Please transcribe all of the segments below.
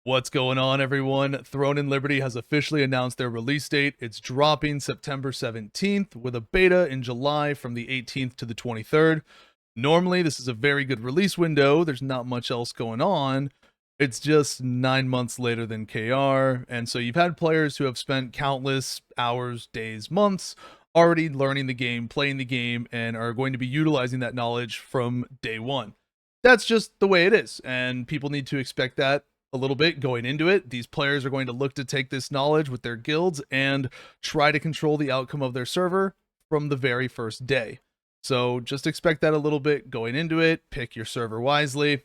What's going on, everyone? Throne and Liberty has officially announced their release date. It's dropping September 17th with a beta in July from the 18th to the 23rd. Normally, this is a very good release window. There's not much else going on. It's just 9 months later than KR. And so you've had players who have spent countless hours, days, months already learning the game, playing the game, and are going to be utilizing that knowledge from day one. That's just the way it is. And people need to expect that a little bit going into it. These players are going to look to take this knowledge with their guilds and try to control the outcome of their server from the very first day. So just expect that a little bit going into it. Pick your server wisely.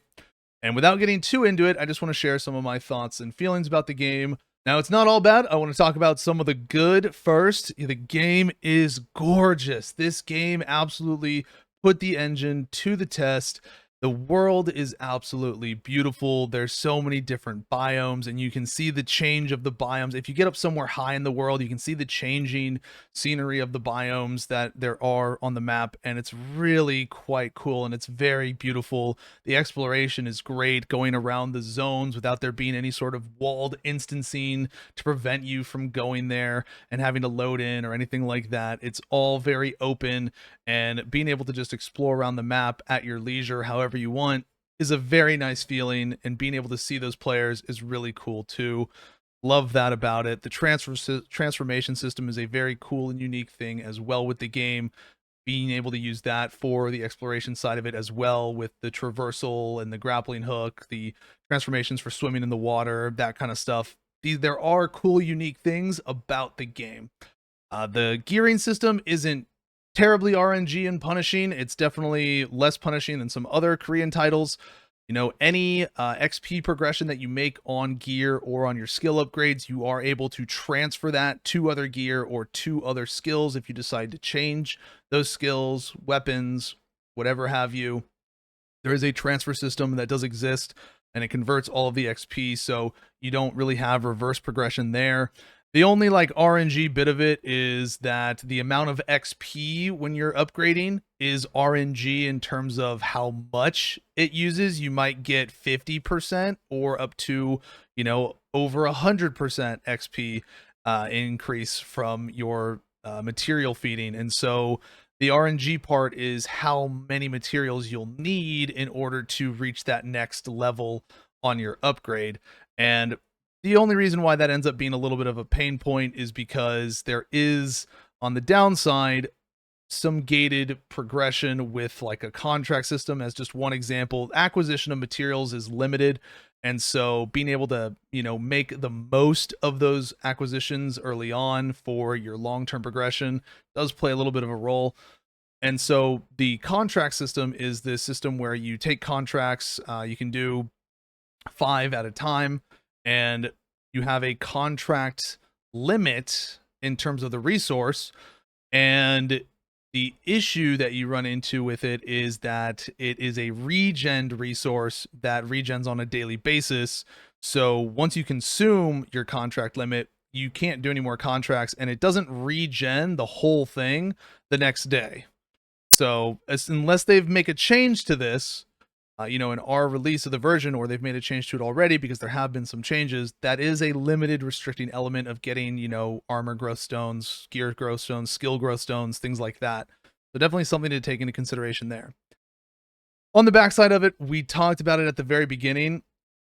And without getting too into it, I just want to share some of my thoughts and feelings about the game. Now, it's not all bad. I want to talk about some of the good first. The game is gorgeous. This game absolutely put the engine to the test. The world is absolutely beautiful. There's so many different biomes, and you can see the change of the biomes. If you get up somewhere high in the world, you can see the changing scenery of the biomes that there are on the map, and it's really quite cool, and it's very beautiful. The exploration is great, going around the zones without there being any sort of walled instancing to prevent you from going there and having to load in or anything like that. It's all very open, and being able to just explore around the map at your leisure, however you want, is a very nice feeling, and being able to see those players is really cool too. Love that about it. The transformation system is a very cool and unique thing as well with the game. Being able to use that for the exploration side of it as well, with the traversal and the grappling hook, the transformations for swimming in the water, that kind of stuff. There are cool, unique things about the game. The gearing system isn't terribly RNG and punishing. It's definitely less punishing than some other Korean titles. You know, any XP progression that you make on gear or on your skill upgrades, you are able to transfer that to other gear or to other skills if you decide to change those skills, weapons, whatever have you. There is a transfer system that does exist, and it converts all of the XP, so you don't really have reverse progression there. The only like RNG bit of it is that the amount of XP when you're upgrading is RNG in terms of how much it uses. You might get 50% or up to, over 100% XP increase from your material feeding. And so the RNG part is how many materials you'll need in order to reach that next level on your upgrade. And the only reason why that ends up being a little bit of a pain point is because there is, on the downside, some gated progression with like a contract system. As just one example, acquisition of materials is limited, and so being able to make the most of those acquisitions early on for your long-term progression does play a little bit of a role. And so the contract system is this system where you take contracts, you can do 5 at a time, and you have a contract limit in terms of the resource. And the issue that you run into with it is that it is a regened resource that regens on a daily basis. So once you consume your contract limit, you can't do any more contracts, and it doesn't regen the whole thing the next day. So unless they make a change to this, in our release of the version, or they've made a change to it already, because there have been some changes, that is a limited restricting element of getting, armor growth stones, gear growth stones, skill growth stones, things like that. So definitely something to take into consideration there. On the backside of it, we talked about it at the very beginning.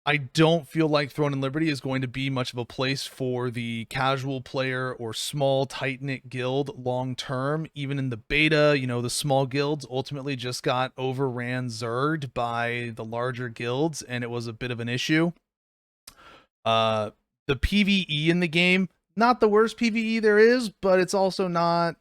I don't feel like Throne and Liberty is going to be much of a place for the casual player or small, tight-knit guild long term. Even in the beta, the small guilds ultimately just got overran zerged by the larger guilds, and it was a bit of an issue. The PvE in the game, not the worst PvE there is, but it's also not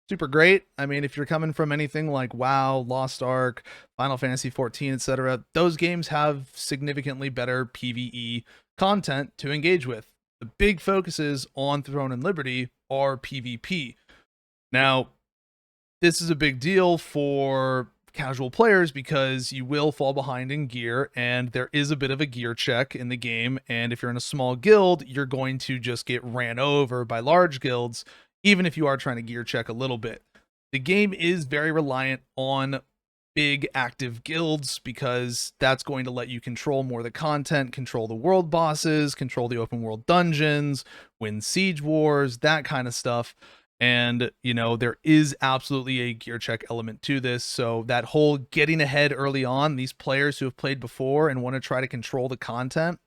super great. I mean, if you're coming from anything like WoW, Lost Ark, Final Fantasy 14, etc., those games have significantly better PvE content to engage with. The big focuses on Throne and Liberty are PvP. Now, this is a big deal for casual players because you will fall behind in gear, and there is a bit of a gear check in the game, and if you're in a small guild, you're going to just get ran over by large guilds, even if you are trying to gear check a little bit. The game is very reliant on big active guilds, because that's going to let you control more of the content, control the world bosses, control the open world dungeons, win siege wars, that kind of stuff. And, you know, there is absolutely a gear check element to this. So that whole getting ahead early on, these players who have played before and want to try to control the content,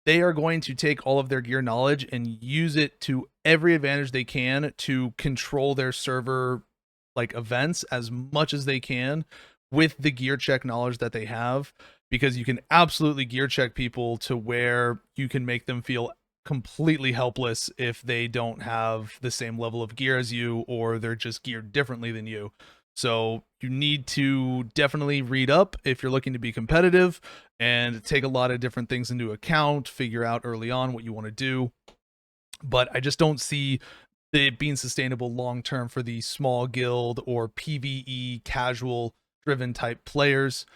they are going to take all of their gear knowledge and use it to every advantage they can to control their server like events as much as they can with the gear check knowledge that they have, because you can absolutely gear check people to where you can make them feel completely helpless if they don't have the same level of gear as you, or they're just geared differently than you. So you need to definitely read up if you're looking to be competitive, and take a lot of different things into account, figure out early on what you want to do. But I just don't see it being sustainable long term for the small guild or PvE casual driven type players.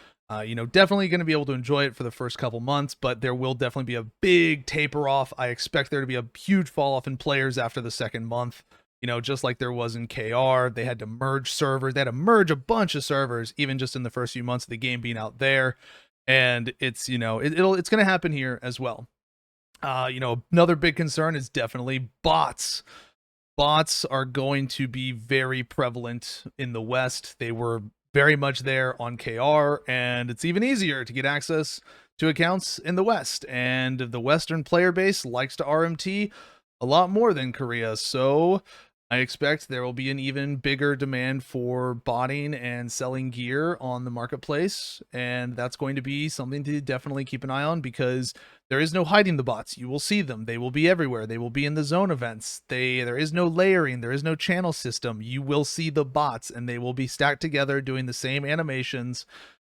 You know, definitely going to be able to enjoy it for the first couple months, but there will definitely be a big taper off. I expect there to be a huge fall off in players after the second month. You know, just like there was in KR, they had to merge servers. They had to merge a bunch of servers, even just in the first few months of the game being out there. And it's, you know, it's going to happen here as well. You know, another big concern is definitely bots. Bots are going to be very prevalent in the West. They were very much there on KR, and it's even easier to get access to accounts in the West. And the Western player base likes to RMT a lot more than Korea. So I expect there will be an even bigger demand for botting and selling gear on the marketplace. And that's going to be something to definitely keep an eye on, because there is no hiding the bots. You will see them. They will be everywhere. They will be in the zone events. There is no layering. There is no channel system. You will see the bots, and they will be stacked together doing the same animations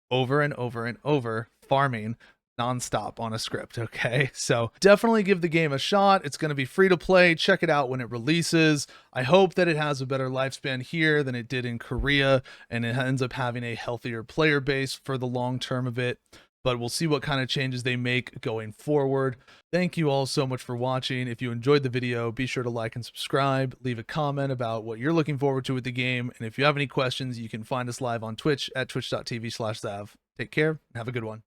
over and over and over, farming nonstop on a script. Okay, so definitely give the game a shot. It's going to be free to play. Check it out when it releases. I hope that it has a better lifespan here than it did in Korea, and it ends up having a healthier player base for the long term of it. But we'll see what kind of changes they make going forward. Thank you all so much for watching. If you enjoyed the video, be sure to like and subscribe. Leave a comment about what you're looking forward to with the game. And if you have any questions, you can find us live on Twitch at twitch.tv/Zav. Take care and have a good one.